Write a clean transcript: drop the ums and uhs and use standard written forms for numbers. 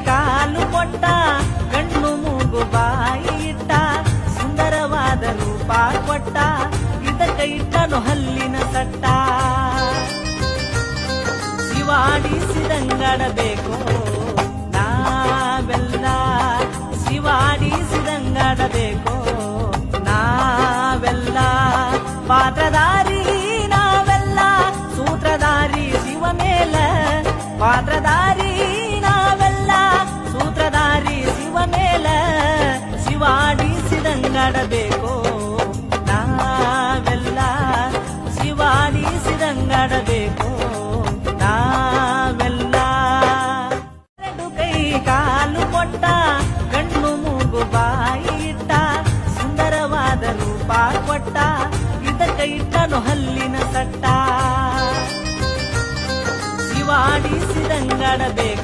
ಕಾಲು ಕೊಟ್ಟ ಕಣ್ಣು ಮೂಗು ಬಾಯಿ ಇಟ್ಟ ಸುಂದರವಾದ ರೂಪ ಕೊಟ್ಟ ಇದಕ್ಕ ಇಟ್ಟನು ಹಲ್ಲಿನ ಸಟ್ಟ ಶಿವಾಡಿಸಿದಂಗಡಬೇಕು ನಾವೆಲ್ಲ ಶಿವಾಡಿಸಿದಂಗಡಬೇಕು ನಾವೆಲ್ಲ ಪಾತ್ರಧಾರಿ ನಾವೆಲ್ಲ ಸೂತ್ರಧಾರಿ ಶಿವ ಮೇಲ ಪಾತ್ರಧಾರಿ ನಾವೆಲ್ಲ ಸೂತ್ರಧಾರಿ ಶಿವ ಮೇಲ ಶಿವಾಡಿಸಿದಂಗಡಬೇಕು ನಾವೆಲ್ಲ ಶಿವಾಡಿಸಿದಂಗಡಬೇಕು ನಾವೆಲ್ಲ ಎರಡು ಕೈ ಕಾಲು ಕೊಟ್ಟ ಕಣ್ಣು ಮೂಗು ಬಾಯಿ ಇಟ್ಟ ಸುಂದರವಾದ ರೂಪ ಕೊಟ್ಟ ಇದಕ್ಕ ಇಟ್ಟನು ಹಲ್ಲಿನ ಸಟ್ಟ ಶಿವಾಡಿಸಿದಂಗಡಬೇಕು